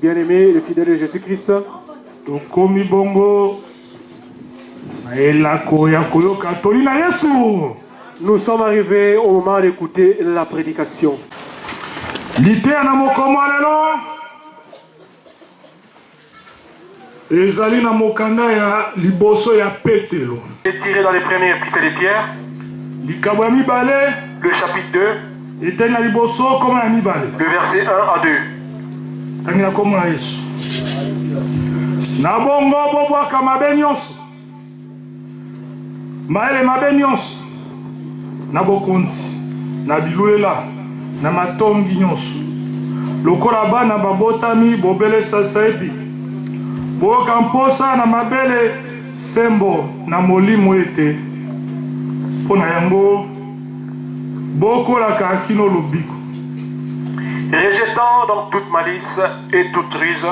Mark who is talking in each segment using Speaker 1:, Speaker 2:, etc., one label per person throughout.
Speaker 1: Bien-aimé, le fidèle de Jésus-Christ, nous sommes arrivés au moment d'écouter la prédication.
Speaker 2: Ezali na mokanda ya liboso ya Petero.
Speaker 1: Et tiré dans les premières épîtres de Pierre,
Speaker 2: Likabo ya mibale,
Speaker 1: le chapitre 2,
Speaker 2: etali na liboso koma ya mibale.
Speaker 1: le verset 1 à 2.
Speaker 2: Tangi na komo na Yesu. Na bongo bobwaka mabe nyonso. Maele mabe nyonso. Na bokonzi, na bilulela, na matongi nyonso. Lokola bana babotami bobelesa saebi. Boka mposa na mabele sembo na molimo ete pona yango bokola ka kino lobiko.
Speaker 1: Rejetant donc toute malice et toute ruse,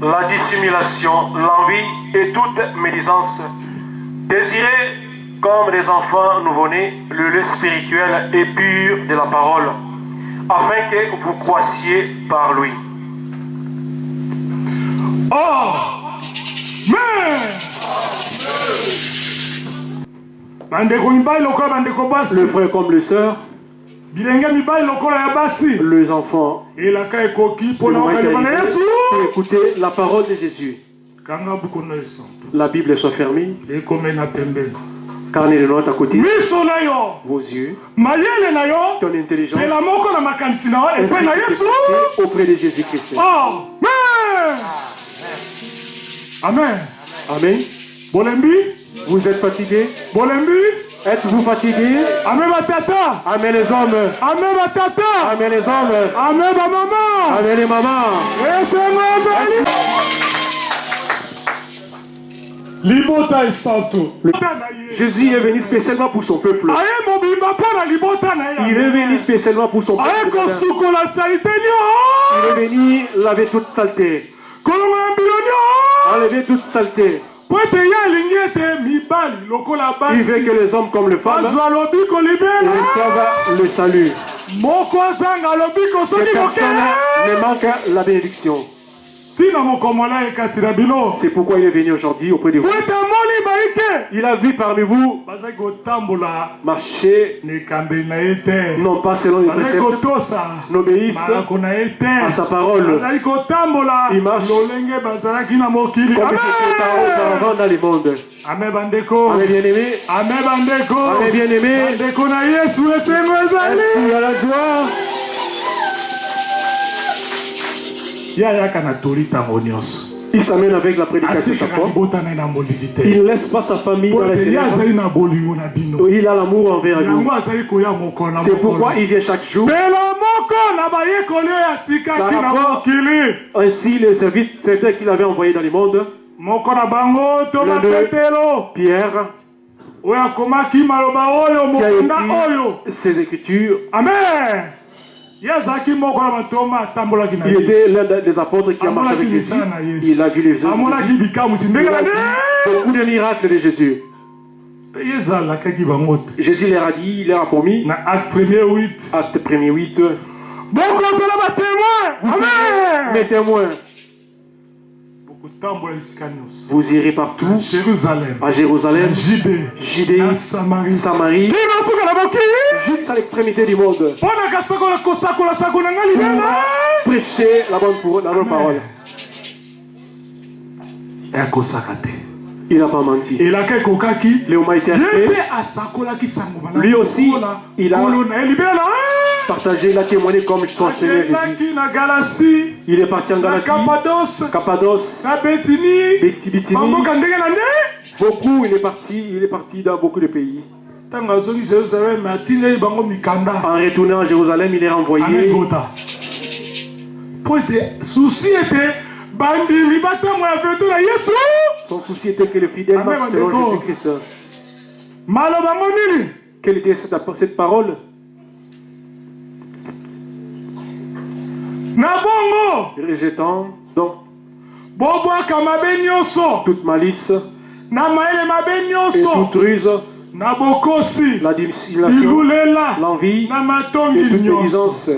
Speaker 1: la dissimulation, l'envie et toute médisance, désirez comme des enfants nouveau-nés le lait spirituel et pur de la parole, afin que vous croissiez par lui.
Speaker 2: Oh!
Speaker 1: Le frère comme le sœur, les enfants, pour écouter la parole de Jésus. La Bible soit fermée. Carnet de notes à côté. Vos yeux. Ton intelligence. Auprès de Jésus-Christ.
Speaker 2: Amen.
Speaker 1: Amen. Vous êtes fatigué? Êtes-vous fatigué?
Speaker 2: Amen tata.
Speaker 1: Amen les hommes.
Speaker 2: Amen tata.
Speaker 1: Amen les hommes.
Speaker 2: Amen maman.
Speaker 1: Amen les mamans.
Speaker 2: Libota est santo.
Speaker 1: Jésus est venu spécialement pour son peuple. Il est venu spécialement pour son peuple. Il est venu laver toute saleté. Enlever toute saleté. Il veut que les hommes comme les femmes reçoivent le salut. Que personne ne manque la bénédiction. C'est pourquoi il est venu aujourd'hui auprès de vous. Il a vu parmi vous marcher, non pas selon les préceptes, n'obéissent à sa parole. Il marche comme il était auparavant dans le monde.
Speaker 2: Amen bandeko.
Speaker 1: Amen bien-aimé.
Speaker 2: Amen bandeko.
Speaker 1: Amen bien-aimé.
Speaker 2: Bandeko na Yesu esengo ezali.
Speaker 1: Est-ce à la joie? Il s'amène avec la prédication de sa foi. Il ne laisse pas sa famille dans la ténèbres. Il a l'amour envers vous. C'est pourquoi il vient chaque jour. Ainsi, les serviteurs qu'il avait envoyés dans le monde, Pierre, qui a écrit ses écritures.
Speaker 2: Amen.
Speaker 1: Il était l'un des apôtres qui a marché avec Jésus. Il a vu les œuvres de Jésus. Il a vu beaucoup de miracles de Jésus. Jésus leur a dit, il leur a promis. Acte 1er 8. Mes témoins. Vous irez partout, à Jérusalem, Judée, Samarie, jusqu'à l'extrémité du monde, pour prêcher la bonne parole. Il n'a pas menti. Léon a été arrêté. Lui aussi, il a partagé, il a témoigné comme son Seigneur Jésus. Il est parti en Galatie, Cappadoce, Béthanie. Beaucoup, il est parti dans beaucoup de pays. En retournant à Jérusalem, il est renvoyé. Son souci était que le fidèle marche selon Jésus-Christ. Quelle était cette parole? Rejetant donc toute malice et toute ruse, la dissimulation, l'envie et toute médisance.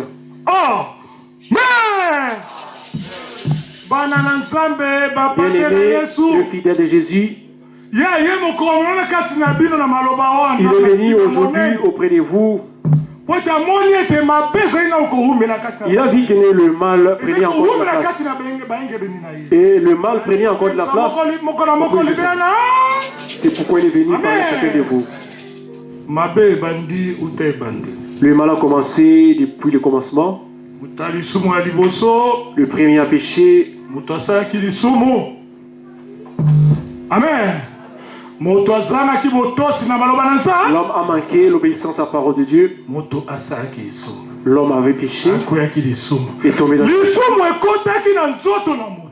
Speaker 1: Bien-aimé, le fidèle de Jésus, il est venu aujourd'hui auprès de vous. Il a vu que le mal prenait encore de la place. Et le mal prenait encore de la place. C'est pourquoi il est venu parler à chacun de vous. Le mal a commencé depuis le commencement. Le premier a péché.
Speaker 2: Amen.
Speaker 1: L'homme a manqué l'obéissance à la parole de Dieu. L'homme avait péché et tombé dans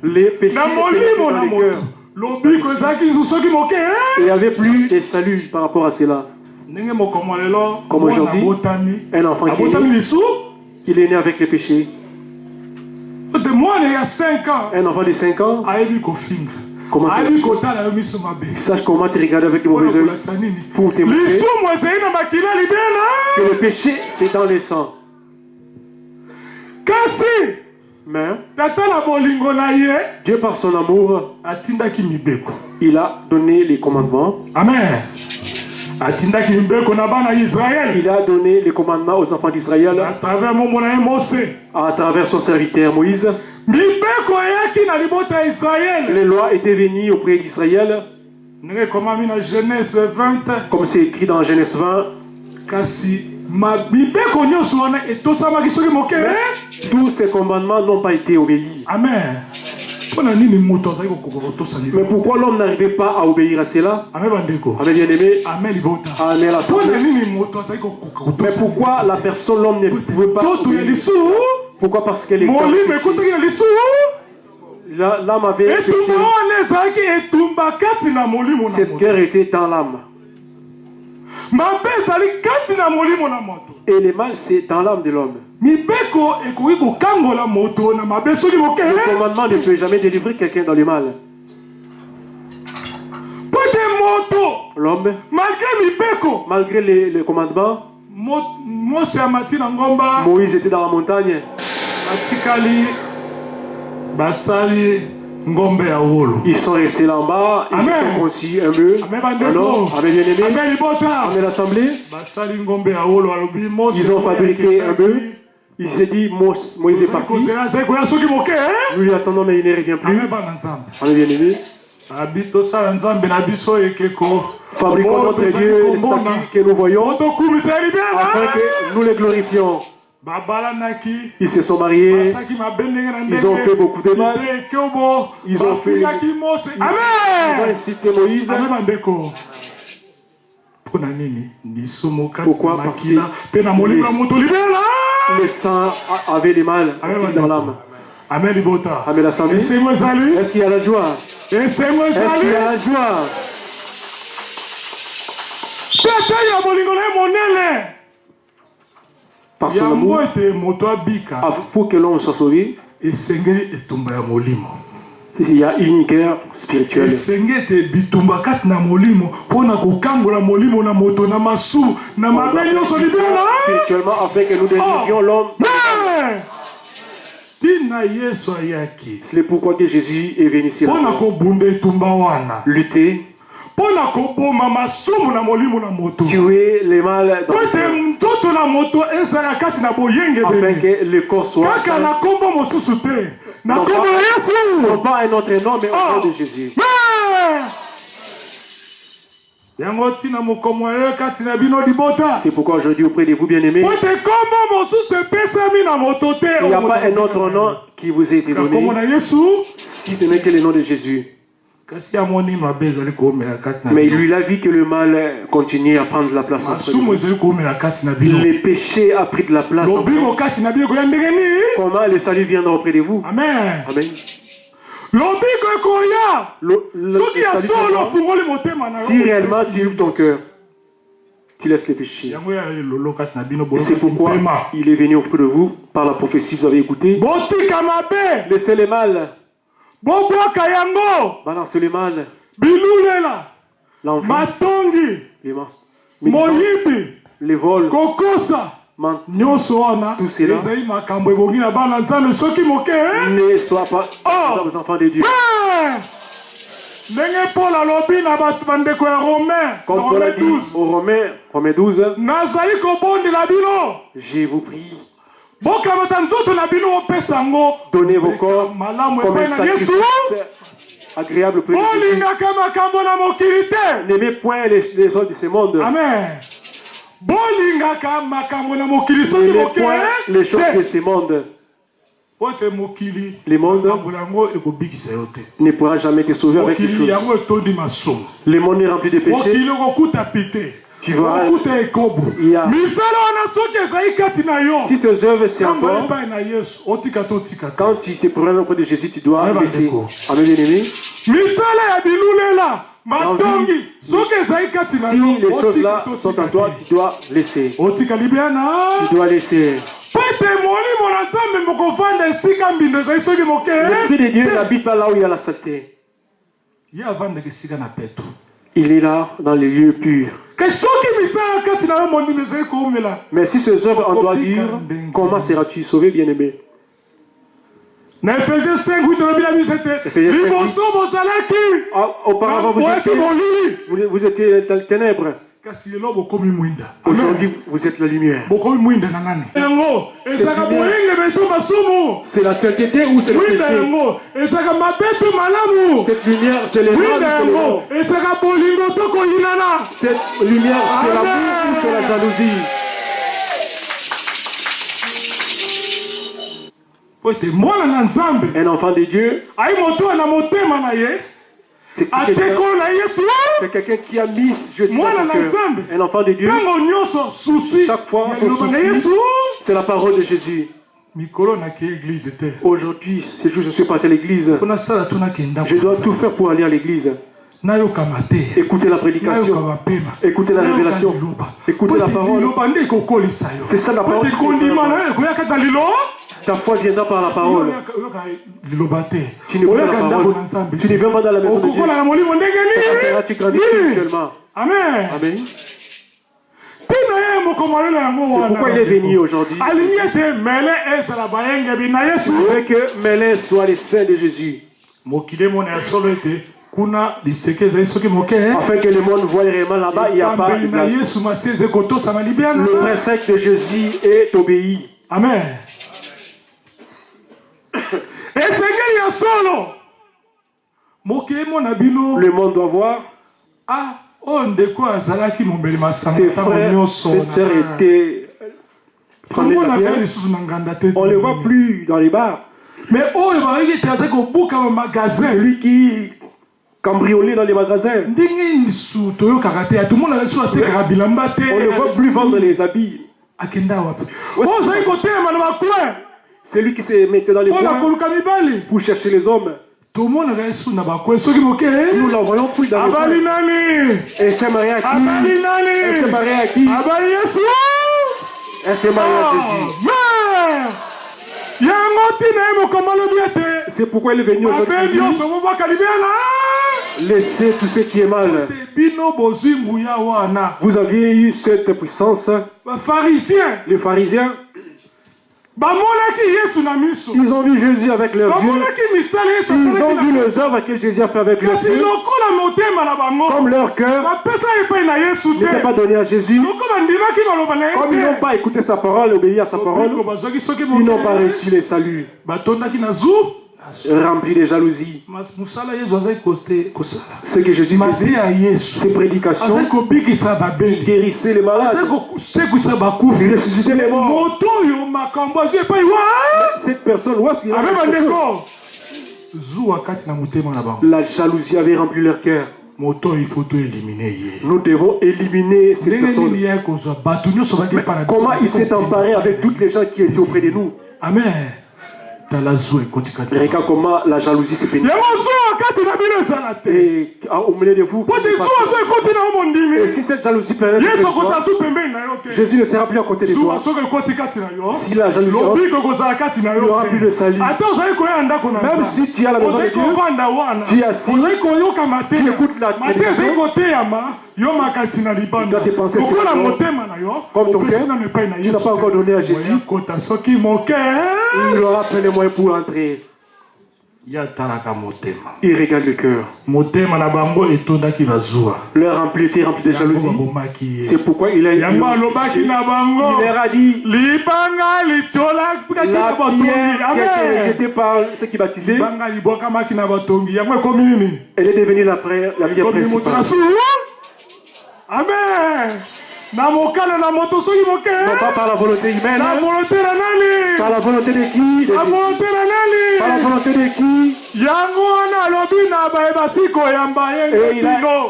Speaker 1: les péchés dans le cœur. Il n'y avait plus de salut par rapport à cela. Comme aujourd'hui, un enfant qui est né, il est né avec les péchés. Un enfant de 5 ans, comment sache comment te regarder avec le mauvais œil pour te montrer que le péché c'est dans le sang. Mais Dieu par son amour, il a donné les commandements.
Speaker 2: Amen.
Speaker 1: Il a donné les commandements aux enfants d'Israël
Speaker 2: à travers
Speaker 1: son serviteur Moïse. Les lois étaient venues auprès d'Israël, comme c'est écrit dans Genèse 20. Tous ces commandements n'ont pas été obéis.
Speaker 2: Amen.
Speaker 1: Mais pourquoi l'homme n'arrivait pas à obéir à cela? Amen, bien-aimé. Amen, mais pourquoi la personne, l'homme ne pouvait pas obéir? Pourquoi? Parce qu'elle est l'âme avait péché. Cette guerre était dans l'âme. Et le mal, c'est dans l'âme de l'homme. Le commandement ne peut jamais délivrer quelqu'un dans le mal. L'homme, malgré les commandements, Moïse était dans la montagne. Ils sont restés là-bas, ils ont conçu un bœuf. Alors, avec bien-aimé, avec l'assemblée, ils ont fabriqué un bœuf. Il s'est dit, Moïse est parti. Nous lui attendons, mais il ne revient plus. Avec bien-aimé, fabriquons notre Dieu, les statues que nous voyons, afin que nous les glorifions. Ils se sont mariés, ils ont fait beaucoup de mal, ils ont incité Moïse. Pourquoi? Parce que le sang avait les mal aussi dans l'âme. Amen, la santé. Est-ce qu'il y a la joie? Est-ce qu'il y a la joie? Par son amour, pour que l'homme soit sauvé, il y a une guerre spirituelle. Spirituellement, afin que nous délivrions l'homme. C'est pourquoi que Jésus est venu ici. Lutter. Tuer les mal dans afin que le corps soit non pas un autre nom, mais au nom de Jésus. C'est pourquoi aujourd'hui auprès de vous, bien-aimés, il n'y a pas un autre nom qui vous a été donné si ce n'est que le nom de Jésus. Mais lui, il a vu que le mal continuait à prendre la place. Le péché a pris de la place. Comment le salut viendra auprès de vous? Amen. Amen. Si réellement tu ouvres ton cœur, tu laisses les péchés. Et c'est pourquoi il est venu auprès de vous par la prophétie que vous avez écoutée. Laissez les mal. Balancez les mal. L'enfant, les vols, tout cela ne soit pas aux enfants de Dieu. Comme Paul a dit aux Romains 12, je vous prie, donnez vos corps comme un sacrifice agréable pour Dieu. N'aimez point les choses de ce monde. Amen. N'aimez point les choses de ce monde. Le monde ne pourra jamais te sauver avec quelque chose. Le monde est rempli de péchés. Tu vois, il y a... Si ces œuvres c'est encore, quand tu te promènes auprès de Jésus, tu dois laisser. Amen, bien-aimé. Si les choses là sont en toi, tu dois laisser. Tu dois laisser. L'Esprit de Dieu n'habite pas là où il y a la saleté. Il est là dans les lieux purs. Mais si ces œuvres en toi durent, comment seras-tu sauvé, bien-aimé?
Speaker 2: Ephésiens 5, 8,
Speaker 1: auparavant, vous étiez dans les ténèbres.
Speaker 3: Aujourd'hui, vous êtes la lumière. C'est la sainteté ou c'est le péché? Cette lumière, c'est les rôles. Cette lumière, c'est l'amour ou c'est la jalousie? Un enfant de Dieu, c'est quelqu'un qui a mis Jésus dans son cœur. Un enfant de Dieu, chaque fois, son souci, c'est la parole de Jésus. Aujourd'hui, ce jour, je suis passé à l'église. Je dois tout faire pour aller à l'église. Écoutez la prédication, écoutez la révélation, écoutez la parole. C'est ça la parole. Ta foi viendra par la parole. Tu ne veux pas la parole. Tu ne viens pas dans la maison de Dieu. Tu grandis spirituellement. Amen. Amen. C'est pourquoi il est venu aujourd'hui. Il veut que Mélin soit les saints de Jésus. Afin que le monde voie réellement là-bas, il n'y a pas de blague. Le principe de Jésus est obéi.
Speaker 2: Amen.
Speaker 3: Le monde doit voir. Ses frères, ses sœurs étaient. On ne les voit plus dans les bars.
Speaker 2: Mais
Speaker 3: celui qui cambriolait dans les magasins. On ne voit plus vendre les habits. C'est lui qui se mettait dans les coins pour chercher les hommes. Nous l'en voyons plus dans les coins. Elle s'est mariée à qui? Elle s'est mariée à qui? Elle s'est mariée à Jésus. C'est pourquoi il est venu aujourd'hui. Laissez tout ce qui est mal. Vous aviez eu cette puissance. Les pharisiens, ils ont vu Jésus avec leurs yeux. Ils ont vu les œuvres que Jésus a fait avec leurs yeux. Comme leur cœur n'était pas donné à Jésus. Comme ils n'ont pas écouté sa parole, obéi à sa parole, ils n'ont pas reçu les saluts. Remplis de jalousie. Ce que Jésus faisait, ses prédications, il guérissait les malades, il ressuscitait les morts. Cette personne, la jalousie avait rempli leur cœur. Nous devons éliminer cette personne. Mais comment il s'est emparé avec toutes les gens qui étaient auprès de nous?
Speaker 2: Amen.
Speaker 3: Regarde comment la jalousie se pénètre. Et au milieu de vous, et si cette jalousie pénètre, Jésus ne sera plus à côté de toi. Si la jalousie rentre, il n'y aura plus de salut. Même si tu es à la maison de Dieu, tu es assis, tu écoutes la télévision, tu dois te penser comme ton cœur, tu n'as pas encore donné à Jésus. Il aura plein de moyens pour entrer. Il regarde le cœur. Leur rempli était rempli de jalousie. C'est pourquoi il a dit, il leur a dit, la pierre qui a été rejetée par ceux qui baptisaient, elle est devenue la pierre principale.
Speaker 2: Amen. Non pas
Speaker 3: par la volonté humaine. Par la volonté de qui? Par la volonté de qui?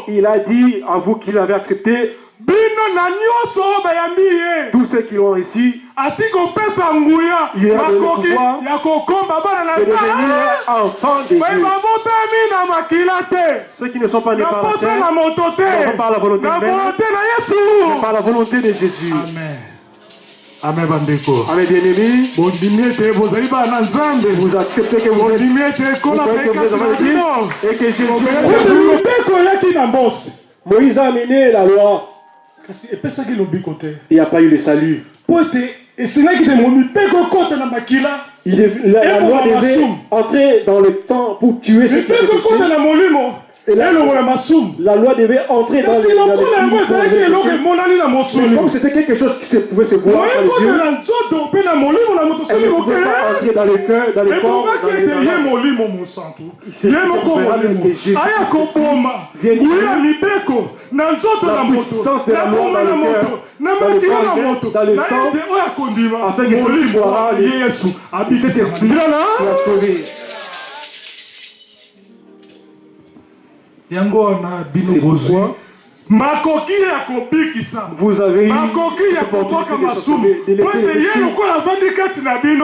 Speaker 3: Et il a dit à vous qui l'avez accepté, tous ceux qui l'ont reçu, il y a le pouvoir de devenir enfants de Dieu. Ceux qui ne sont pas nés par la chair, non pas par la volonté humaine, mais par la volonté de Jésus.
Speaker 2: Amen. Amen, bandeko.
Speaker 3: Amen, bien-aimés. Vous acceptez que vous êtes et que Jésus. Moïse a amené la loi. Il n'y a pas eu le salut. La loi devait entrer dans le temps pour tuer ceux qui étaient péchés. Et la loi devait entrer dans les mais comme c'était quelque chose qui pouvait se voir par les yeux, elle ne pouvait pas entrer dans le cœur, dans les corps, dans les la puissance de la loi dans le cœur, dans le sang, afin que celui qui boira cet esprit soit sauvé. C'est pourquoi vous avez eu l'opportunité de sauver, de laisser les filles.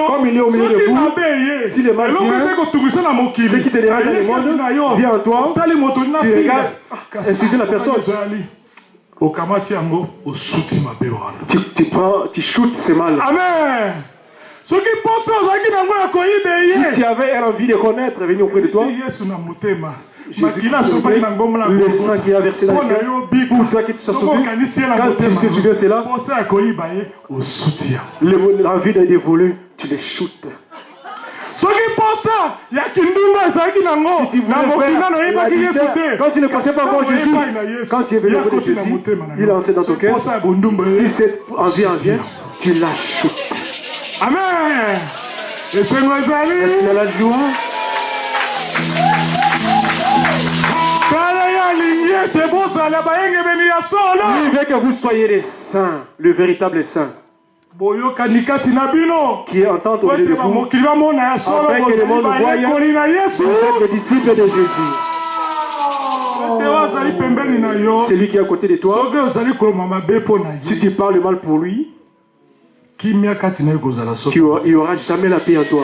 Speaker 3: Comme il est au milieu de vous, si le mal vient, ce qui te dérange dans le monde vient en toi, tu regardes, insulter la personne. Tu shootes ce mal.
Speaker 2: Amen. Si
Speaker 3: tu avais envie de connaître, venir auprès de toi, Jésus, le sang qui a versé dans le cœur, pour toi qui te sois sauvé, quand tu viens cela, l'envie de dévoler, tu les shootes.
Speaker 2: Quand
Speaker 3: tu ne pensais pas encore Jésus, quand tu es venu auprès de Jésus, il est entré dans ton cœur. Si cette envie en vient, tu la shootes.
Speaker 2: Amen. Et c'est moi,
Speaker 3: est-ce la joie? Il veut que vous soyez les saints, le véritable saint. Qui entend au milieu de vous, afin que le monde voie vous êtes les disciples de Jésus. Celui qui est à côté de toi, si tu parles mal pour lui, il n'y aura jamais la paix en toi.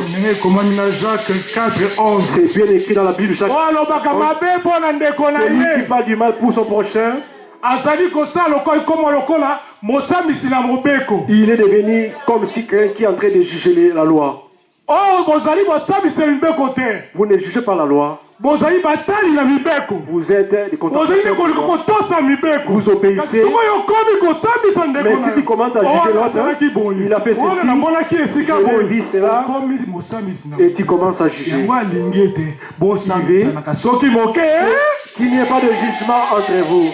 Speaker 3: C'est bien écrit dans la Bible. Celui qui parle du mal pour son prochain, il est devenu comme si quelqu'un qui est en train de juger la loi. Vous ne jugez pas la loi. Vous êtes des contemplateurs. Vous obéissez. Mais si tu commences à juger l'autre, il a fait ceci, il a dit cela, et tu commences à juger. Qu'il n'y ait pas de jugement entre vous.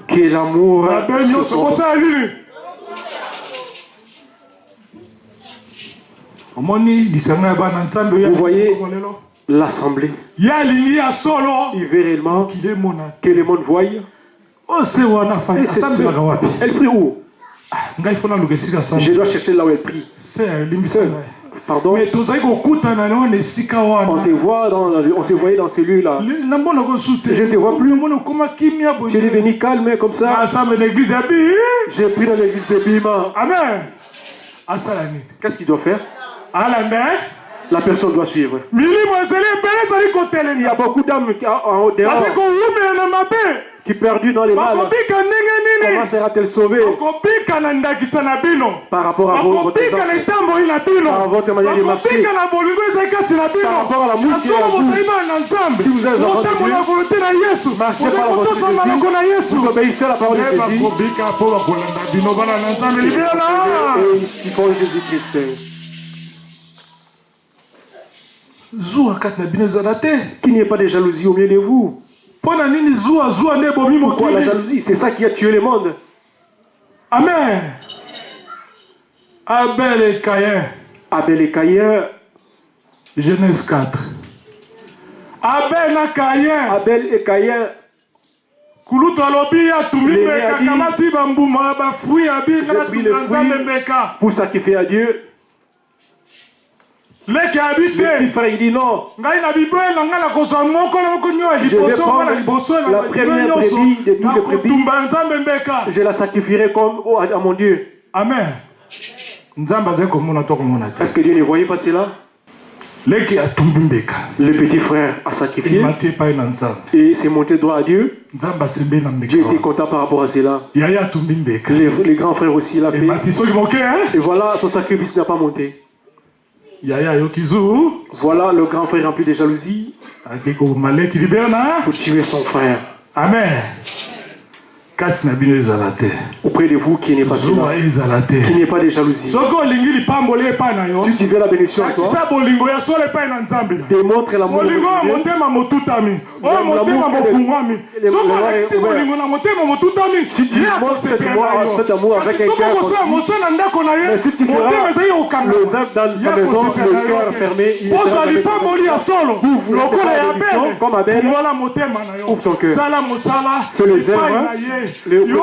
Speaker 3: Que l'amour vous voyez l'assemblée. Il veut réellement que le monde voie. Elle prie où? Je dois chercher là où elle prie. Pardon. On te voit on se voyait dans ces lieux-là. Je ne te vois plus. Tu es devenu calme comme ça. J'ai pris dans l'église de Bima.
Speaker 2: Amen.
Speaker 3: Qu'est-ce qu'il doit faire? La personne doit suivre. Il y a beaucoup d'âmes en haut dehors qui perdus dans les mal. Comment sera-t-elle sauvée? Par rapport à votre exemple, par votre manière de marcher, par rapport à la mouche qui est en vous. Si vous êtes enfant de Dieu, marchez par la volonté de Jésus, vous obéissez à la parole de Jésus, et ils font Jésus-Christ. Qu'il n'y ait pas de jalousie au milieu de vous. Pourquoi la jalousie? C'est ça qui a tué le monde.
Speaker 2: Amen. Abel et Caïn.
Speaker 3: Abel et Caïn.
Speaker 2: Genèse 4. Abel et Caïn.
Speaker 3: J'ai pris le fruit pour sacrifier à Dieu. Le petit frère il dit non. Je vais prendre la première brebis de toutes les brebis. Je la sacrifierai comme à mon Dieu.
Speaker 2: Amen.
Speaker 3: Est-ce que Dieu ne voyait pas cela? Le petit frère a sacrifié et s'est monté droit à Dieu. Dieu était content par rapport à cela. Les grands frères aussi l'ont fait. Et voilà, son sacrifice n'a pas monté. Voilà le grand frère rempli de jalousie pour tuer son frère.
Speaker 2: Amen.
Speaker 3: auprès de vous qui n'est pas cela, qui n'est pas de jalousie. Si tu veux la bénédiction à toi, démontre l'amour de Dieu. Si tu montres cet amour avec un cœur conçu, mais si tu feras le zèbre dans ta maison, le cœur fermé, il sera comme Abel, ouvre ton cœur. Fais le zèbre, le Dieu.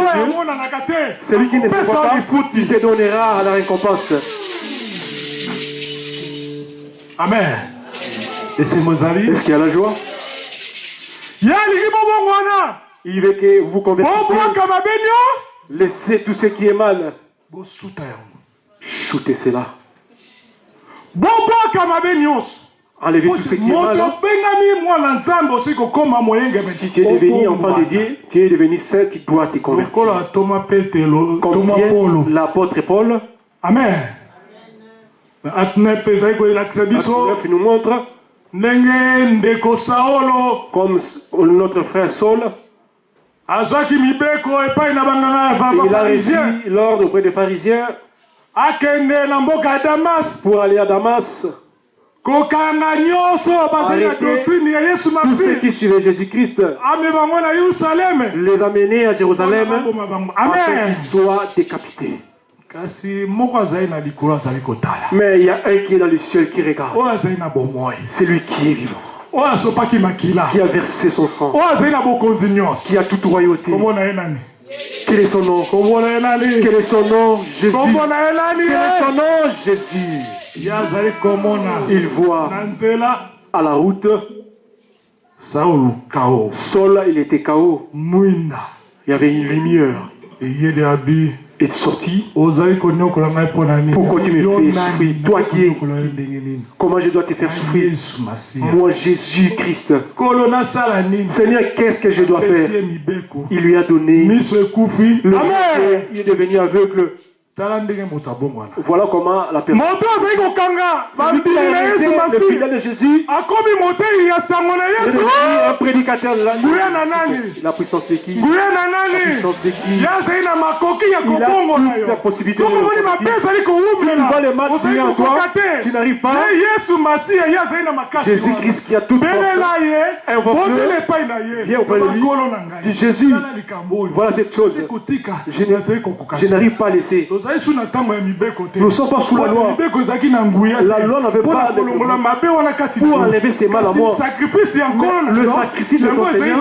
Speaker 3: Celui qui ne se voit pas, il te donnera à la récompense.
Speaker 2: Amen. Et c'est Mozali.
Speaker 3: Est-ce qu'il y a la joie? Il veut que vous convertissiez. Laissez tout ce qui est mal. Shootez cela. Enlevez tout ce qui est mal. Si tu es devenu enfant de Dieu, tu es devenu saint, tu dois te convertir. Comme l'apôtre Paul.
Speaker 2: Amen.
Speaker 3: Il nous montre comme notre frère Saul. Il a reçu l'ordre auprès des pharisiens pour aller à Damas. Arrêter tous ceux qui suivaient Jésus-Christ, les amener à Jérusalem afin qu'ils soient décapités. Mais il y a un qui est dans le ciel qui regarde. C'est lui qui est vivant, qui a versé son sang, qui a toute royauté. Quel est son nom? Quel est son nom? Jésus. Quel est son nom? Jésus. Il voit à la route Saul, il était KO. Il y avait une lumière. Il est sorti. Pourquoi tu me fais souffrir? Toi qui es, comment je dois te faire souffrir? Moi, Jésus-Christ. Seigneur, qu'est-ce que je dois faire? Il lui a donné le Amen. Il est devenu aveugle. Voilà comment la personne. Le fidèle de Jésus. Un prédicateur de la puissance de qui? La puissance de qui? Il a toute la possibilité de le faire. Si tu vois le mal qui est en toi, tu n'arrives pas. Jésus-Christ qui a toute force. Invoque-le. Viens auprès de lui. Dis Jésus, voilà cette chose. Je n'arrive pas à laisser. Nous ne sommes pas sous la loi. La loi n'avait pas de pour enlever ces mal à moi. Le sacrifice de ton Seigneur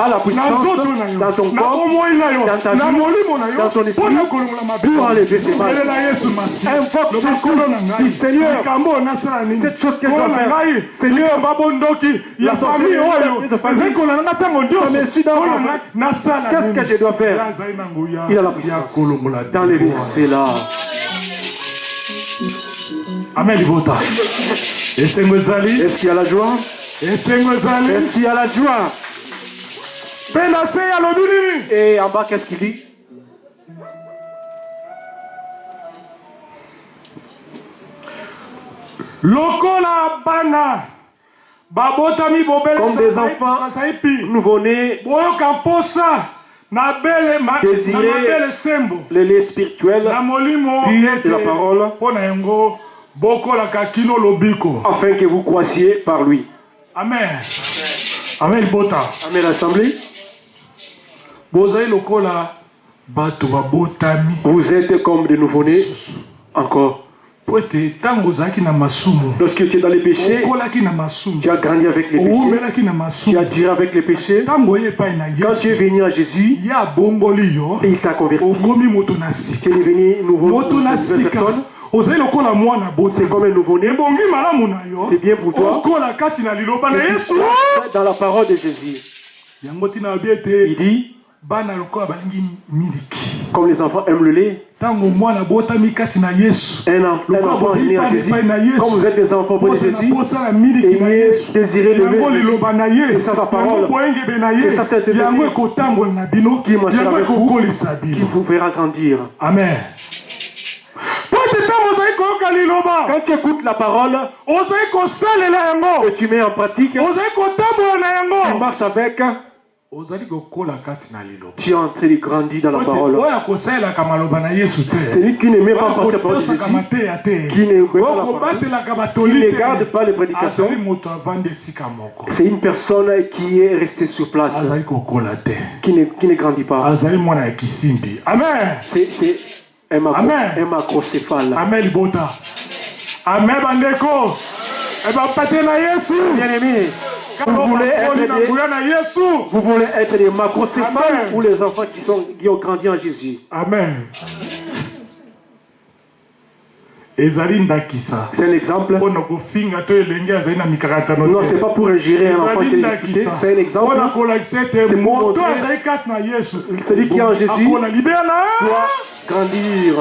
Speaker 3: a la puissance dans ton corps, dans ta vie, dans ton esprit, pour enlever ces mal. Invoque Jésus. Dis Seigneur, cette chose que je dois faire. Seigneur, la sorcellerie de famille, ça me suit dans ma vie. Qu'est-ce que je dois faire? Il a la puissance d'enlever cela.
Speaker 2: Amen. Est-ce
Speaker 3: qu'il y a la joie? Est-ce qu'il y a la joie? Et en bas, qu'est-ce qu'il dit? Comme des enfants nouveau-nés, désirer le lait spirituel, puis de la parole, afin que vous croissiez par lui.
Speaker 2: Amen. Amen.
Speaker 3: Amen, l'assemblée. Vous êtes comme des nouveau-nés encore. Lorsque tu es dans les péchés, tu as grandi avec les péchés, tu as duré avec les péchés. Quand tu es venu à Jésus, il t'a converti. Tu es devenu nouveau personne. C'est comme un nouveau-né. C'est bien pour toi. Dans la parole de Jésus, il dit, comme les enfants aiment le lait, un enfant est né à Jésus. Comme vous êtes des enfants pour Jésus, et désirez le lait, c'est ça sa parole, c'est ça cette qui marchera avec vous, qui vous fera grandir.
Speaker 2: Amen.
Speaker 3: Quand tu écoutes la parole et tu mets en pratique, tu marches avec, Tu es en train de grandir dans la parole. Celui qui ne met pas en partie la parole de Jésus, qui ne garde pas les prédications, c'est une personne qui est restée sur place, qui ne grandit pas. C'est un macrocéphale.
Speaker 2: Amen, Libota. Amen, Bandeko.
Speaker 3: Bien-aimé, vous voulez être des macrocéphales ou les enfants qui ont grandi en Jésus.
Speaker 2: Amen. C'est
Speaker 3: un exemple. Non, c'est pas pour ingérer un enfant qui est difficulté. C'est un exemple. C'est pour montrer celui qui est en Jésus doit grandir.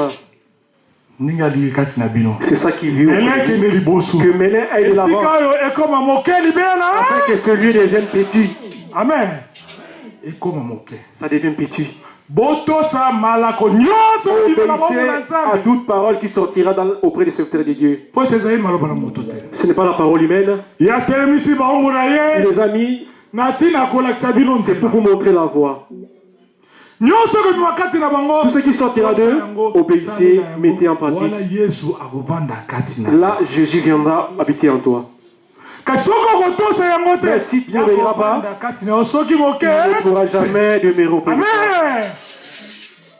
Speaker 3: C'est ça qui vit. Que Mélin aille de l'avant. Afin que celui devienne petit.
Speaker 2: Amen.
Speaker 3: Ça devient petit.
Speaker 2: Obéissez
Speaker 3: à toute parole qui sortira auprès des serviteurs de Dieu. Ce n'est pas la parole humaine. Les amis, c'est pour vous montrer la voie. Tout ce qui sortira d'eux, obéissez, mettez en pratique. Là, Jésus viendra habiter en toi. Mais si tu n'obéiras pas, tu ne pourras jamais demeurer auprès de toi.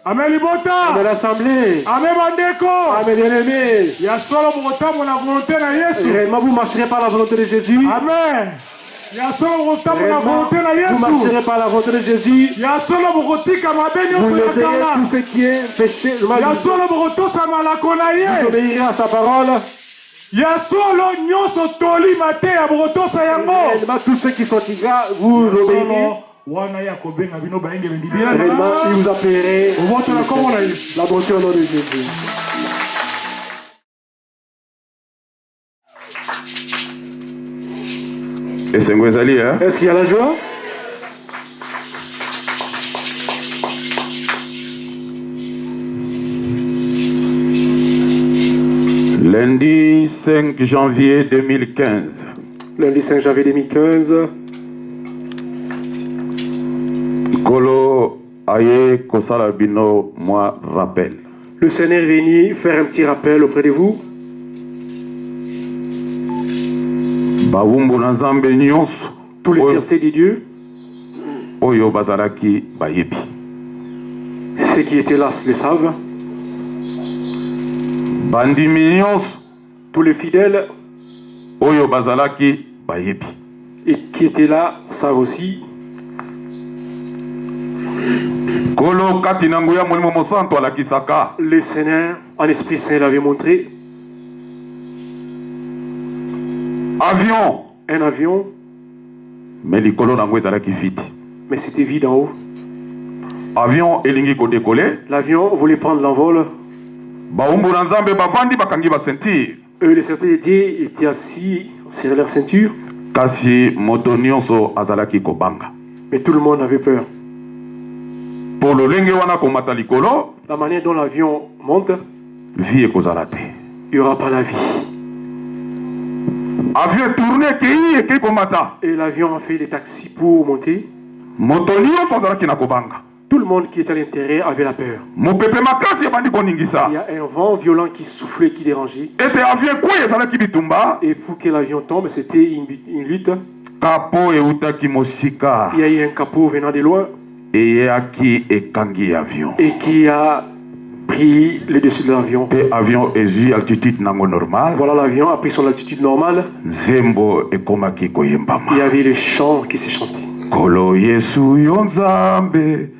Speaker 2: Amen, Libota.
Speaker 3: Amen, l'assemblée.
Speaker 2: Amen, Bandeko.
Speaker 3: Amen, bien-aimé. Réellement, vous marcherez par la volonté de Jésus.
Speaker 2: Amen.
Speaker 3: Vous marcherez par la volonté de Jésus. Vous laisserez tout ce qui est péché. Vous obéirez à sa parole. Réellement, tous ceux qui sont tigres, vous obéirez. Réellement, il vous appellerait la bonté au nom de Jésus. Est-ce qu'il y a la joie?
Speaker 4: Lundi 5 janvier 2015.
Speaker 3: Lundi 5 janvier 2015.
Speaker 4: Kolo aye kosalabino moi rappel.
Speaker 3: Le Seigneur est venu faire un petit rappel auprès de vous. Tous les certés de Dieu, ceux qui étaient là le savent. Tous les fidèles et qui étaient là savent aussi. Le Seigneur en Esprit Saint l'avait montré. Un avion,
Speaker 4: mais
Speaker 3: c'était vide en haut.
Speaker 4: Avion elingi ko décoller.
Speaker 3: L'avion voulait prendre l'envol. Eux, les certés de Dieu étaient assis sur leur ceinture. Mais tout le monde avait peur. La manière dont l'avion monte, il n'y aura pas la vie.
Speaker 4: Avion tourné
Speaker 3: et l'avion a fait des taxis pour monter. Tout le monde qui était à l'intérieur avait la peur. Il y a un vent violent qui soufflait, qui dérangeait. Et pour que l'avion tombe, c'était une lutte. Il y a eu un capot venant de loin. Et qui a pris le dessus de l'avion. Voilà, l'avion a pris son altitude normale. Il y avait les chants qui se chantaient.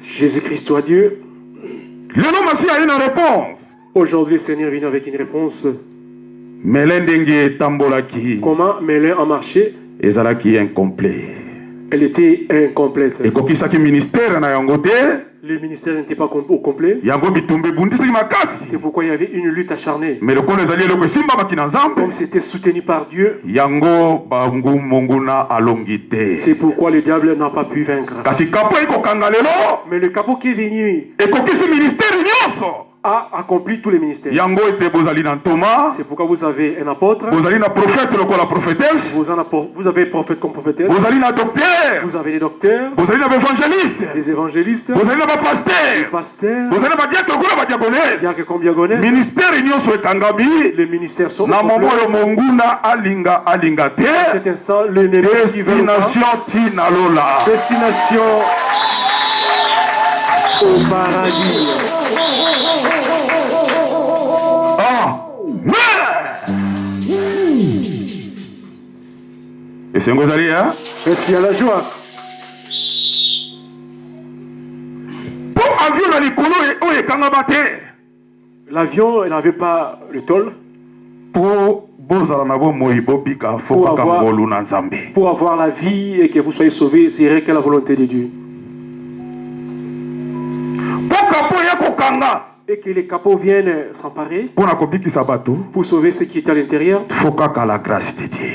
Speaker 3: Jésus-Christ soit Dieu. Aujourd'hui, le Seigneur vient avec une réponse. Comment Mélin a marché? Elle était incomplète. Le ministère n'était pas au complet. C'est pourquoi il y avait une lutte acharnée. Comme c'était soutenu par Dieu, c'est pourquoi le diable n'a pas pu vaincre. Mais le capot qui est venu a accompli tous les ministères.
Speaker 4: Yango ete bozali na Thomas.
Speaker 3: C'est pourquoi vous avez un apôtre.
Speaker 4: Bozali na prophète lokola prophétesse.
Speaker 3: Vous avez prophète comme prophétesse.
Speaker 4: Bozali na docteur.
Speaker 3: Vous avez des docteurs.
Speaker 4: Bozali na évangéliste.
Speaker 3: Des évangélistes.
Speaker 4: Bozali na pasteur.
Speaker 3: Des pasteurs.
Speaker 4: Bozali na diacre lokola ba diaconesse.
Speaker 3: Diacre comme diaconesse.
Speaker 4: Ministère nyonso ekangami.
Speaker 3: Les ministères sont
Speaker 4: na momo yo monguna alinga te.
Speaker 3: À cet instant, l'ennemi
Speaker 4: destination tina lola.
Speaker 3: Destination au paradis.
Speaker 4: Et c'est un gozali, hein?
Speaker 3: Merci à la joie.
Speaker 4: Pour avion,
Speaker 3: l'avion n'avait pas le tôle.
Speaker 4: Pour
Speaker 3: avoir la vie et que vous soyez sauvés, c'est rien que la volonté de Dieu. Et que les capots viennent s'emparer pour sauver ceux qui étaient à l'intérieur.
Speaker 4: Il faut qu'à la grâce de Dieu.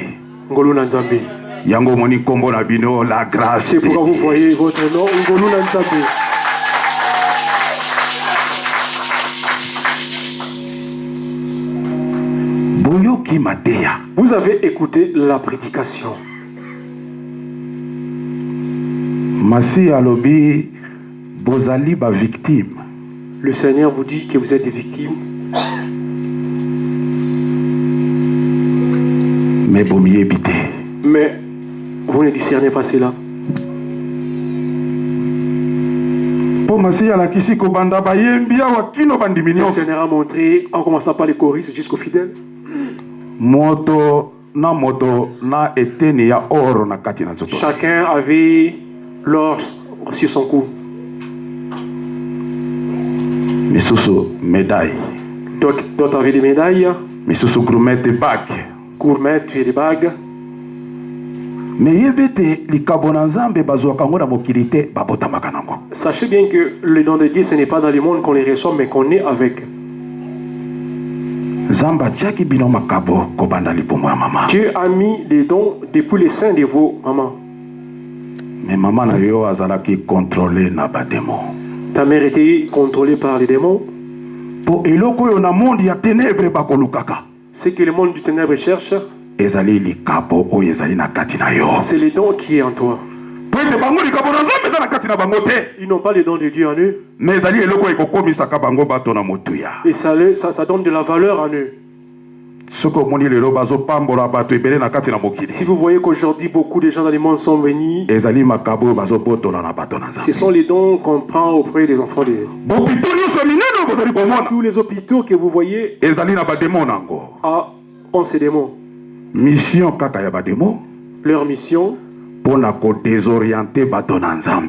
Speaker 3: Yango moni kombo na bino la grâce. C'est pourquoi vous voyez votre nom Ngolu na Nzambe.
Speaker 4: Boyoki Matéa.
Speaker 3: Vous avez écouté la prédication.
Speaker 4: Masi alobi bozali ba victime.
Speaker 3: Le Seigneur vous dit que vous êtes des victimes.
Speaker 4: Mais vous m'y évitez.
Speaker 3: Mais vous ne discernez pas cela.
Speaker 4: Le
Speaker 3: Seigneur a montré, en commençant par les choristes jusqu'aux fidèles. Chacun avait l'or sur son cou.
Speaker 4: Médaille.
Speaker 3: D'autres avaient des médailles. Gourmettes et des bagues. Sachez bien que le don de Dieu, ce n'est pas dans le monde qu'on les reçoit, mais qu'on est avec. Dieu a mis les dons depuis les seins de vos mamans.
Speaker 4: Mais maman n'a eu contrôlé na démon.
Speaker 3: Ta mère était contrôlée par les démons. C'est que le monde du ténèbre cherche. C'est les dons qui est en toi. Ils n'ont pas les dons de Dieu en eux. Et ça donne de la valeur en eux. Si vous voyez qu'aujourd'hui beaucoup de gens dans le monde sont venus, ce sont les dons qu'on prend auprès des enfants de Dieu. Tous les hôpitaux que vous voyez ont ces démons. Leur mission,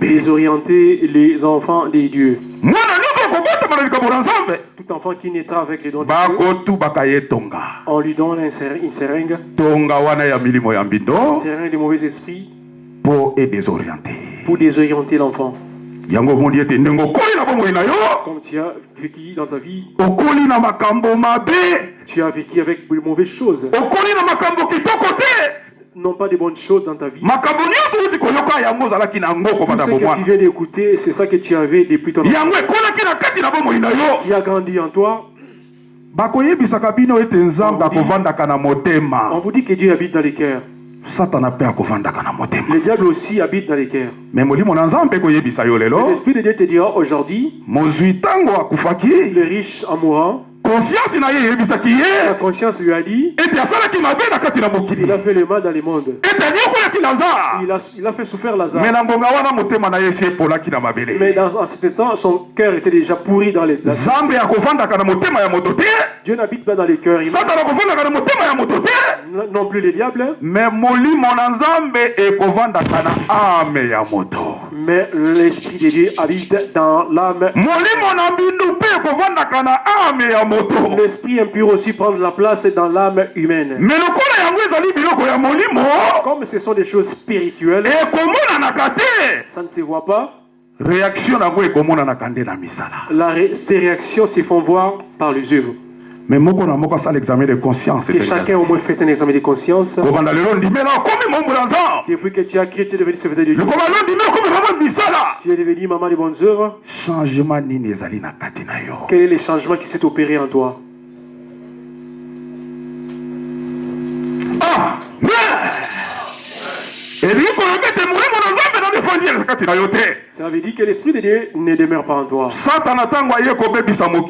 Speaker 3: désorienter les enfants des dieux. Tout enfant qui naîtra avec les dons de Dieu, on lui donne une seringue, une seringue de mauvais esprits,
Speaker 4: pour
Speaker 3: désorienter l'enfant. Comme tu as vécu dans ta vie, tu as vécu avec de mauvaises choses. Non pas de bonnes choses dans ta vie. Tout ce que tu viens d'écouter, c'est ça que tu avais depuis ton enfance. Qui a grandi en toi. On vous dit que Dieu habite dans les cœurs. Le diable aussi habite dans les cœurs. L'Esprit de Dieu te dira aujourd'hui, le riche en mourant, sa conscience lui a dit, il a fait le mal dans le monde. Il a fait souffrir Lazare. Mais dans cet instant, son cœur était déjà pourri dans les. Dieu n'habite pas dans les cœurs humains. Non plus les diables. Mais l'Esprit de Dieu habite dans l'âme. L'esprit impur aussi prend la place dans l'âme humaine. Comme ce sont des choses spirituelles, ça ne se voit pas.
Speaker 4: Réaction
Speaker 3: ces réactions se font voir par les œuvres.
Speaker 4: Mais moko na moko ça l'examen de conscience.
Speaker 3: Que chacun au moins fait un examen de conscience. Depuis que tu as créé, tu es devenu serviteur de Dieu. Tu es devenu maman de bonnes œuvres.
Speaker 4: Changement nini ezali na kati na yo.
Speaker 3: Quel est le changement qui s'est opéré en toi?
Speaker 4: Ah, mais
Speaker 3: ça veut dire que l'esprit de Dieu ne demeure pas en toi.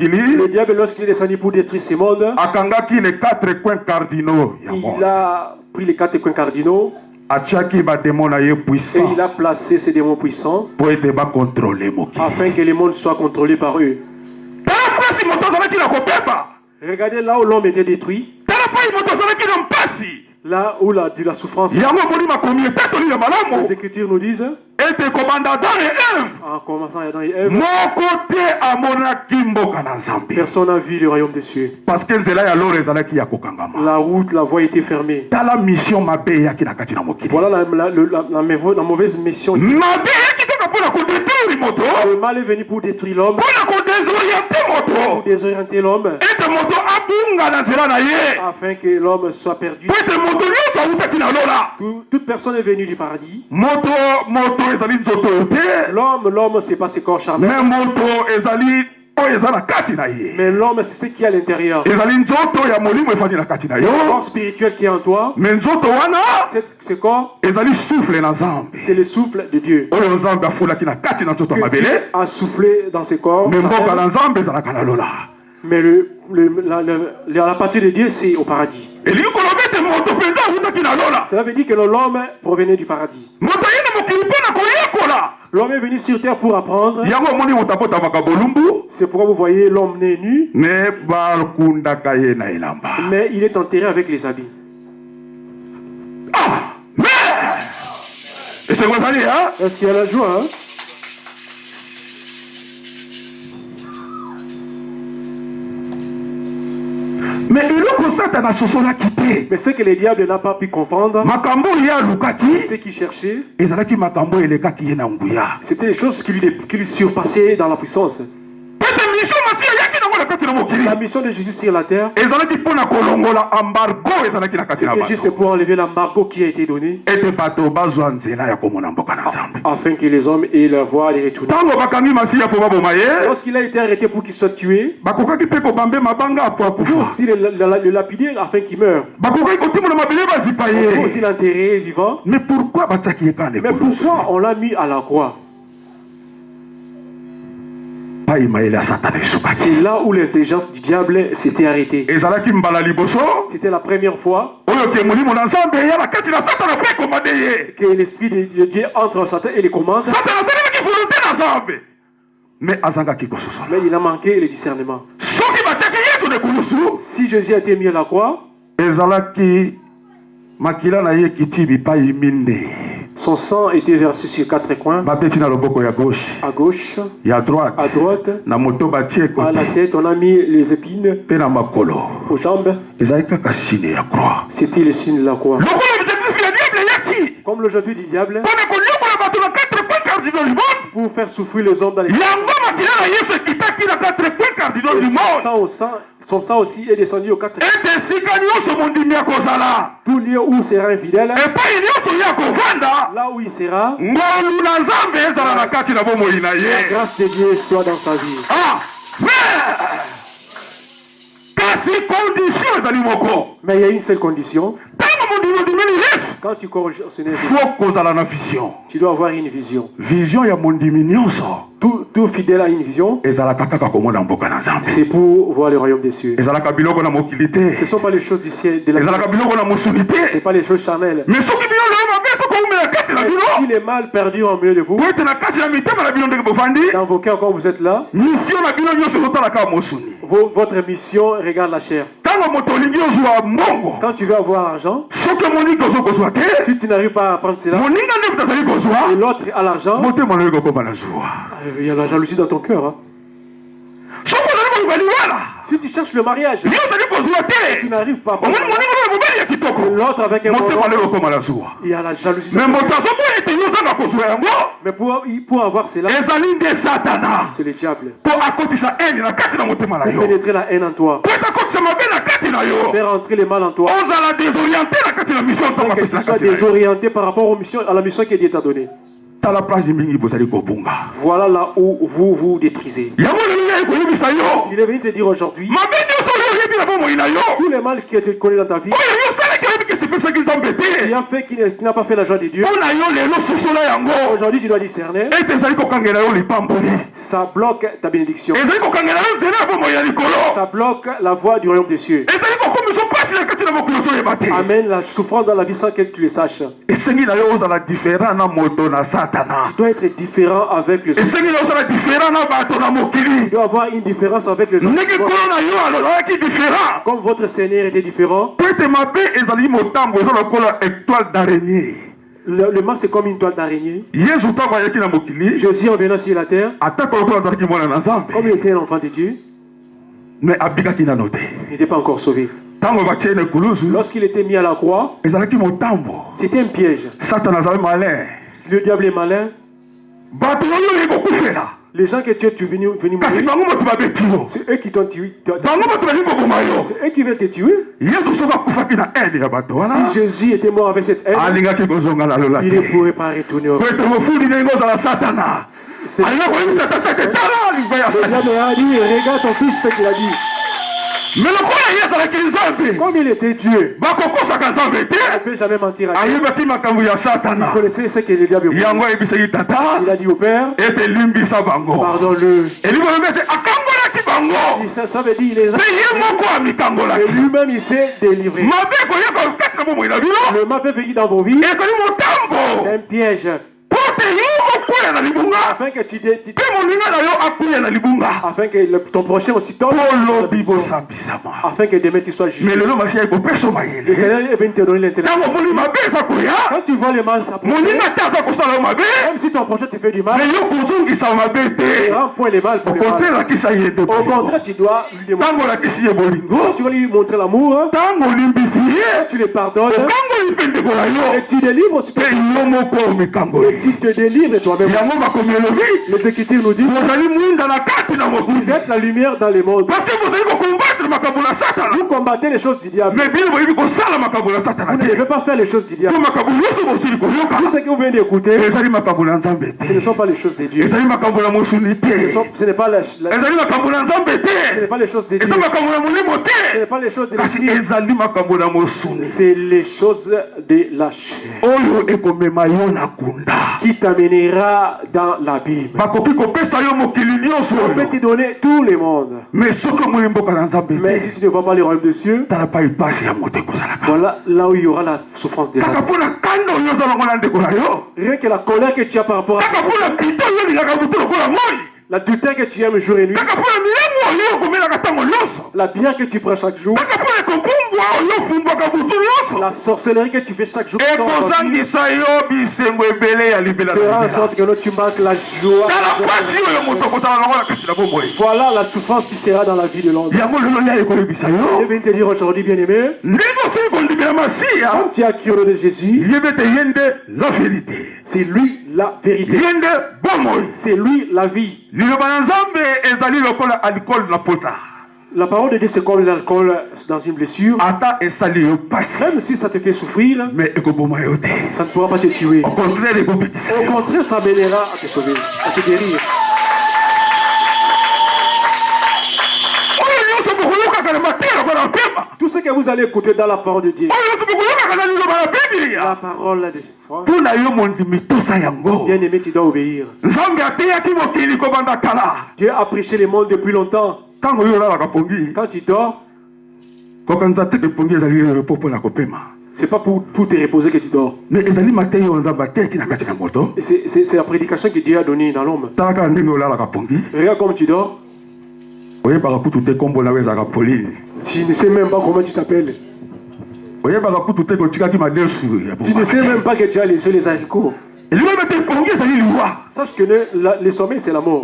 Speaker 4: Le
Speaker 3: diable, lorsqu'il est descendu pour détruire ce monde,
Speaker 4: il a pris les 4 coins cardinaux.
Speaker 3: Et il a placé ces démons puissants afin que le monde soit contrôlé par eux. Regardez là où l'homme était détruit. Là où la souffrance. Les Écritures nous disent. En commençant Adam et Ève. Personne n'a vu le royaume des cieux.
Speaker 4: Parce que
Speaker 3: la route, la voie était fermée. Voilà la mauvaise mission. Le mal est venu pour détruire l'homme, pour désorienter l'homme, afin que l'homme soit perdu. Toute personne est venue du paradis. L'homme, c'est pas ses corps charnels. Mais l'homme, c'est ce qui est à l'intérieur. C'est le corps spirituel qui est en toi. Ce corps, c'est le souffle de Dieu. Dieu a soufflé dans ce corps. Mais la partie de Dieu, c'est au paradis. Cela veut dire que l'homme provenait du paradis. L'homme est venu sur terre pour apprendre. C'est pourquoi vous voyez l'homme né nu. Mais il est enterré avec les habits.
Speaker 4: Ah, mais
Speaker 3: est-ce qu'il y a la joie, hein?
Speaker 4: Mais ce
Speaker 3: que le diable n'a pas pu comprendre, ce qu'il cherchait, c'était des choses qui lui surpassaient dans la puissance. La mission de Jésus sur la terre, c'était juste pour enlever l'embargo qui a été donné, afin que les hommes aient leur voie à les retourner. Lorsqu'il a été arrêté pour qu'il soit tué, il faut aussi le lapider afin qu'il meure. Il faut aussi l'enterrer vivant.
Speaker 4: Mais pourquoi
Speaker 3: on l'a mis à la croix? C'est là où l'intelligence du diable s'était arrêtée. C'était la première fois que l'esprit de Dieu entre en Satan et les commande. Mais il a manqué le discernement. Si Jésus a été mis à la croix, son sang était versé sur 4 coins. À gauche, à droite, à la tête, on a mis les épines. Aux jambes, c'était le signe de la croix. Comme l'objectif du diable, pour faire souffrir les hommes dans les son sang aussi est descendu au 4. Tout lieu où sera infidèle, là où il sera, la grâce de Dieu soit dans sa vie. Mais il y a une seule condition. Quand tu corriges, tu dois avoir une vision. Tout fidèle a une vision. C'est pour voir le royaume des cieux. Ce ne sont pas les choses du ciel. Ce n'est pas les choses charnelles. Mais si les mal perdus en milieu de vous, dans vos cœurs quand vous êtes là, votre mission regarde la chair. Quand tu veux avoir l'argent, si tu n'arrives pas à prendre cela, et l'autre a l'argent, il y a la jalousie dans ton cœur. Si tu cherches le mariage, tu n'arrives pas. L'autre avec un bon il y a la jalousie. Mais pour avoir cela, c'est le diable. Pour pénétrer la haine en toi. Faire entrer les mal en toi. Que tu sois désorienté par rapport à la mission que Dieu t'a donnée. Voilà là où vous détruisez. Il est venu te dire aujourd'hui, tous les mal que tu connais dans ta vie, qui a fait qui n'a pas fait la joie de Dieu, aujourd'hui tu dois discerner. Ça bloque ta bénédiction. Ça bloque la voie du royaume des cieux. Amen. La souffrance dans la vie sans que tu le saches. Tu dois être différent avec les autres. Tu dois avoir une différence avec les autres. Comme votre Seigneur était différent. Le mal c'est comme une toile d'araignée. Jésus en venant sur la terre, comme il était un enfant de Dieu, il n'était pas encore sauvé. Lorsqu'il était mis à la croix, c'était un piège. Le diable est malin. Les gens que tu es venus mourir, c'est eux qui t'ont tué. C'est eux qui veulent te tuer. Si Jésus était mort avec cette haine, il ne pourrait pas retourner au regarde, ton fils, ce qu'il a dit. Comme il était Dieu, il ne peut jamais mentir à Dieu. Il connaissait ce que le diable voulait. Il a dit au Père, pardonne-le. Ça veut dire il est et lui-même il s'est délivré. Le mal peut venir dans vos vies. C'est un piège. Afin que afin que ton prochain aussi tombe. Afin que demain tu sois jugé. Le Seigneur est venu te donner l'intelligence. Quand tu vois le mal s'approcher, même si ton prochain te fait du mal, il rend point les mal pour le mal. Au contraire, tu dois lui démontrer. Tu vas lui montrer l'amour. Tu le pardonnes. Et tu délivres aussi. Et tu te délivres toi-même. Les Écritures nous disent, vous êtes la lumière dans le monde. Vous combattez les choses du diable. Vous ne devez pas faire les choses du diable. Tout ce que vous venez d'écouter, ce ne sont pas les choses de Dieu. Ce n'est pas les choses de Dieu. Ce n'est pas les choses de l'esprit. C'est les choses de la chair qui t'amènera dans la Bible. On peut te donner tout le monde. Mais si tu ne vois pas le royaume des cieux, voilà là où il y aura la souffrance de l'homme. Rien que la colère que tu as par rapport à l'adultère que tu aimes jour et nuit, la bière que tu prends chaque jour, la sorcellerie que tu fais chaque jour, fera en sorte que tu manques la joie. Voilà la souffrance qui sera dans la vie de l'homme. Je viens te dire aujourd'hui, bien aimé, quand tu as cru de Jésus, c'est lui la vérité, c'est lui la vie. La parole de Dieu c'est comme l'alcool dans une blessure. Même si ça te fait souffrir, ça ne pourra pas te tuer. Au contraire, ça mènera à te sauver, à te guérir. Tout ce que vous allez écouter dans la parole de Dieu, la parole de Dieu, bien aimé, tu dois obéir. Dieu a prêché le monde depuis longtemps. Quand tu dors, c'est pas pour te reposer que tu dors. C'est la prédication que Dieu a donnée dans l'homme. Regarde comme tu dors. Tu ne sais même pas comment tu t'appelles. Tu ne sais même pas que tu as laissé les haricots. Sache que les sommets, c'est la mort.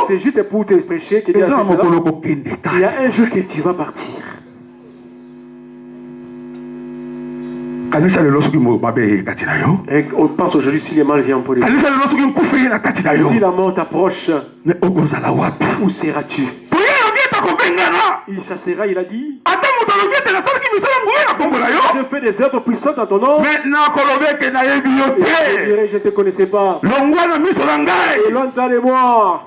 Speaker 3: C'est juste pour te prêcher qu'il y a un jour que tu vas partir. Et on pense aujourd'hui si le mal vient pour lui. Si la mort t'approche, où seras-tu? Il chassera, il a dit. Je fais des œuvres puissantes dans ton nom. Je ne te connaissais pas. Et loin de moi.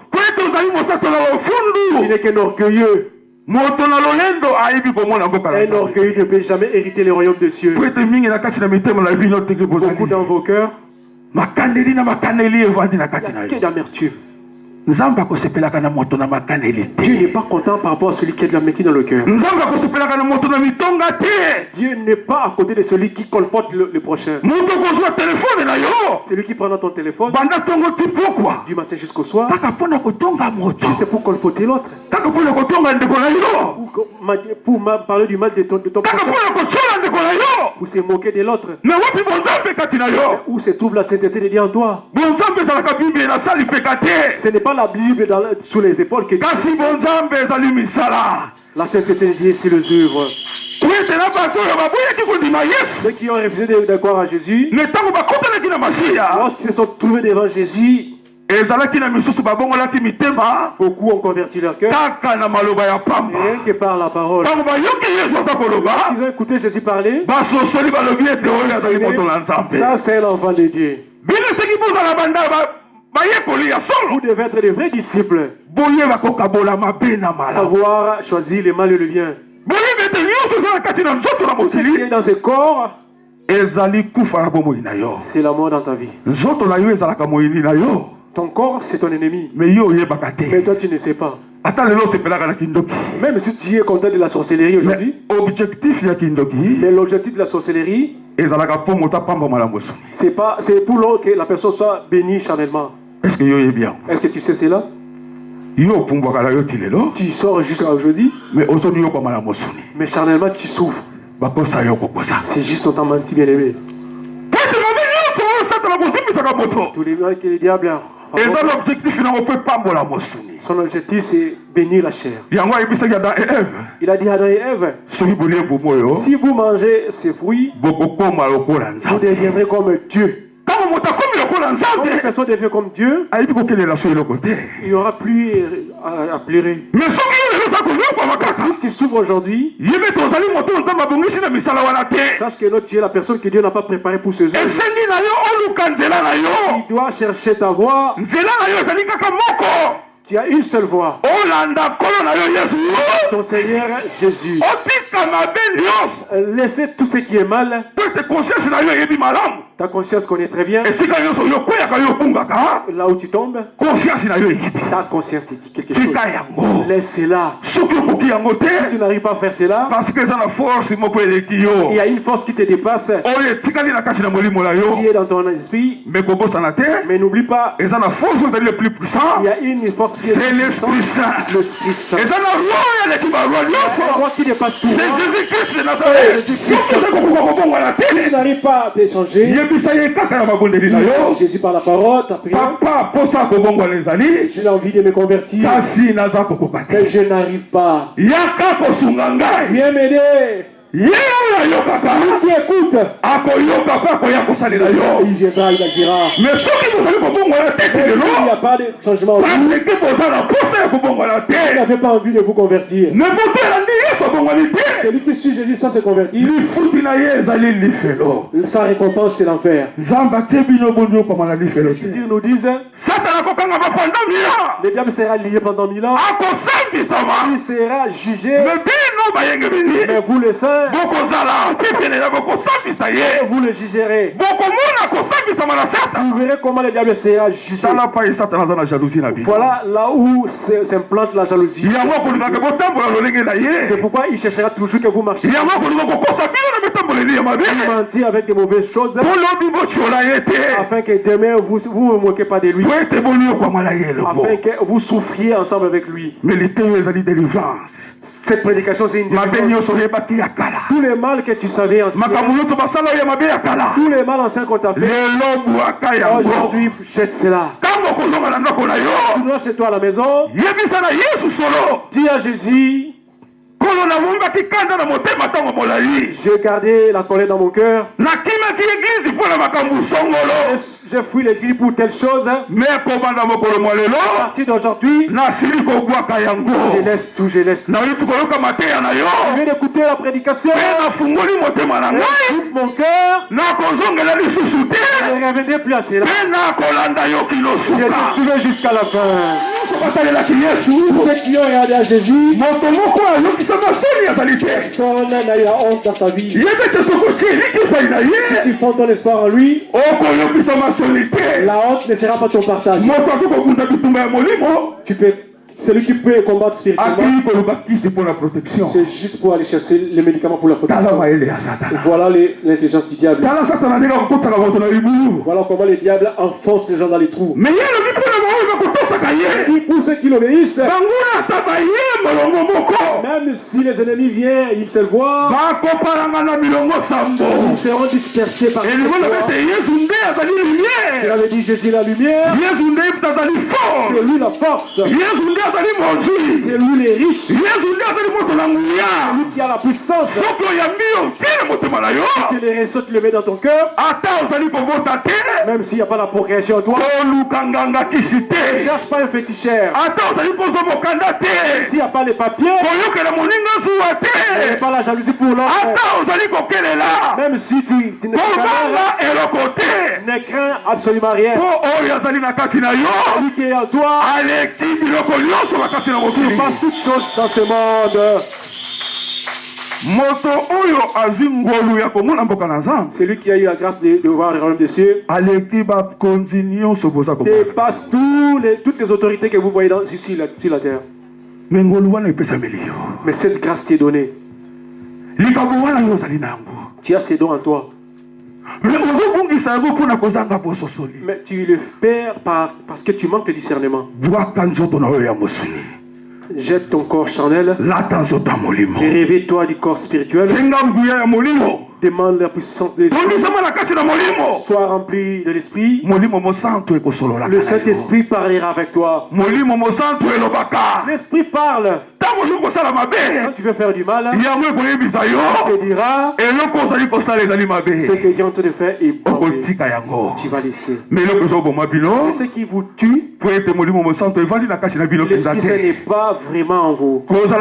Speaker 3: Tu n'es qu'un orgueilleux. Un orgueil ne peut jamais hériter le royaume des cieux. Beaucoup dans vos cœurs, il y a que d'amertume. Dieu n'est pas content par rapport à celui qui a de l'amertume dans le cœur. Dieu n'est pas à côté de celui qui colporte le prochain. C'est lui qui prend dans ton téléphone du matin jusqu'au soir. C'est pour colporter l'autre. Pour parler du mal de ton prochain. Pour se moquer de l'autre. Où se trouve la sainteté de Dieu en toi? Ce n'est pas la Bible sous les épaules que Dieu. La sainteté de Dieu, c'est les œuvres. Ceux qui ont refusé de croire à Jésus, lorsqu'ils se sont trouvés devant Jésus, beaucoup ont converti leur cœur. Rien que par la parole. Ils ont écouté Jésus parler. Ça, c'est l'enfant de Dieu. Vous devez être des vrais disciples. Savoir choisir le mal et le bien. Ce qui est dans ce corps, c'est la mort dans ta vie. Ton corps, c'est ton ennemi. Mais toi, tu ne sais pas. Même si tu es content de la sorcellerie aujourd'hui, mais l'objectif de la sorcellerie, c'est pour que la personne soit bénie charnellement. Est-ce que tu sais cela? Tu sors jusqu'à aujourd'hui, mais charnellement tu souffres. C'est juste on t'a menti, bien aimé. Tous les gens que les diables, son objectif c'est bénir la chair. Il a dit à Adam et Ève, si vous mangez ces fruits, vous deviendrez comme Dieu. Quand une personne devient comme Dieu, il n'y aura plus à pleurer. Mais si tu souffres aujourd'hui, sache que notre Dieu est la personne que Dieu n'a pas préparée pour ses œuvres. Il doit chercher ta voix. Tu as une seule voix. Ton Seigneur Jésus. Laissez tout ce qui est mal. Ta conscience connaît très bien. Là où tu tombes, ta conscience dit quelque chose. Laisse-la. Si tu n'arrives pas à faire cela, il y a une force qui te dépasse, qui est dans ton esprit. Mais n'oublie pas, il y a une force qui est l'Esprit Saint. L'Esprit Saint. C'est la voix qui dépasse tout. C'est Jésus-Christ de Nazareth. Tu n'arrives pas à t'échanger. Jésus par la parole, ta prière. J'ai envie de me convertir, mais je n'arrive pas. Viens m'aider. Qui écoute, il viendra, il agira. Mais s'il n'y a pas de changement, vous n'avez pas envie de vous convertir. Celui qui suit Jésus sans se convertir, sa récompense c'est l'enfer. Ils nous disent, le diable sera lié pendant 1000 ans. Il sera jugé. Mais vous le savez, vous le jugerez. Vous verrez comment le diable sera jugé. Voilà là où s'implante la jalousie. C'est pourquoi il cherchera toujours que vous marchiez. Vous mentir avec de mauvaises choses, afin que demain vous ne vous moquez pas de lui, afin que vous souffriez ensemble avec lui. Cette prédication, c'est Tous les mal que tu savais anciens, tous les mal anciens qu'on t'a fait, aujourd'hui, jette cela. Tu dois chez toi à la maison, dis à Jésus, j'ai gardé la colère dans mon cœur. J'ai fui l'église pour telle chose.
Speaker 2: Mais à
Speaker 3: partir d'aujourd'hui, je laisse tout, je laisse. Je viens d'écouter la prédication. J'ouvre mon cœur. Je ne reviendrai plus à cela. Je te suivrai jusqu'à la fin. Tous ceux qui ont regardé à Jésus, personne n'a eu la honte dans sa vie. Si tu prends ton espoir en lui, la honte ne sera pas ton partage. Tu peux, celui qui peut combattre spirituellement, c'est juste pour aller chercher les médicaments pour la protection. Voilà l'intelligence du diable. Voilà comment le diable enfonce les gens dans les trous. Il pousse ceux qui l'obéissent. Même si les ennemis viennent, ils se voient, ils seront dispersés par les cela veut dire Jésus la lumière, c'est lui la force, c'est lui les riches, c'est lui qui a la puissance. Si les réseaux tu le mets dans ton cœur, même s'il n'y a pas la procréation en toi, ne cherche pas un féticheur. S'il n'y a pas les papiers, il n'y a pas la jalousie pour l'autre. Même si tu ne crains absolument rien. Celui qui est en toi, tu passes toutes choses dans ce monde. Celui qui a eu la grâce de voir le royaume des cieux dépasse toutes les autorités que vous voyez ici sur la terre. Mais cette grâce qui est donnée, tu as ces dons en toi. Mais tu le perds parce que tu manques de discernement. Jette ton corps charnel et réveille-toi du corps spirituel. Demande la puissance de l'esprit. Sois rempli de l'esprit. Le Saint-Esprit parlera avec toi. L'Esprit parle. Quand tu veux faire du mal, il te dira ce que Dieu te fait est bon. Tu vas laisser. Mais ce qui vous tue, l'Esprit ce n'est pas vraiment en vous. Avoir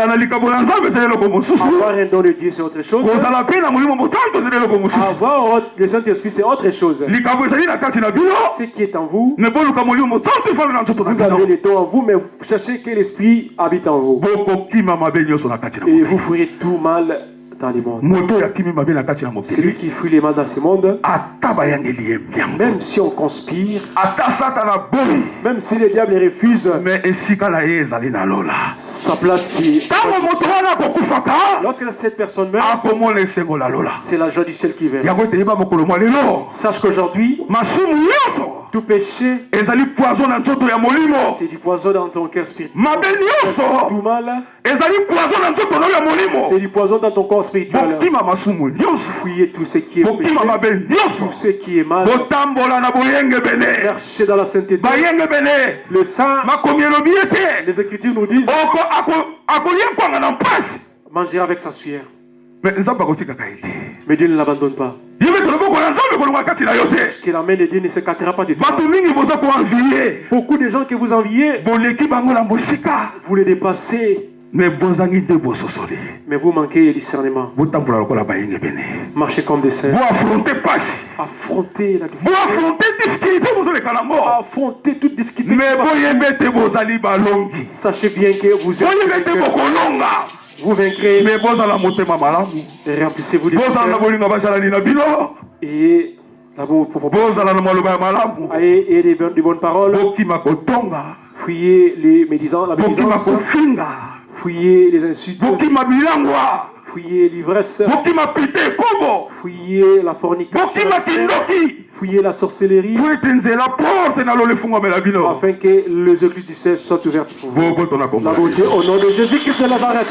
Speaker 3: un don de Dieu c'est autre chose. Avoir le Saint-Esprit c'est autre chose. Ce qui est en vous, vous avez les dons en vous, mais cherchez que l'Esprit habite en vous. Et vous ferez tout mal dans le monde. Celui qui fuit les mal dans ce monde, même si on conspire, même si le diable refuse, sa place c'est... Lorsque cette personne meurt, c'est la joie du ciel qui vient. Sache qu'aujourd'hui, tout péché, c'est du poison dans ton cœur spirituel. Tout mal, c'est du poison dans ton corps spirituel. Fuyez tout ce qui est péché, tout ce qui est mal. Marchez dans la sainteté. Le sang, les Écritures nous disent, manger avec sa sueur. Mais Dieu ne l'abandonne pas. Que la main de Dieu ne s'écartera pas de toi. Beaucoup de gens que vous enviez, vous les dépassez. Mais vous manquez de discernement. Marchez comme des saints. Affrontez la difficulté. Affrontez toute difficulté. Sachez bien que vous êtes vous vaincrez. Et remplissez-vous de et des bonnes paroles. Fuyez les médisants, la médisance. Fuyez les insultes. Fuyez l'ivresse. Fuyez la fornication. Fuyez la sorcellerie. Afin que les églises du ciel soient ouvertes pour vous. La beauté au nom de Jésus-Christ de Nazareth.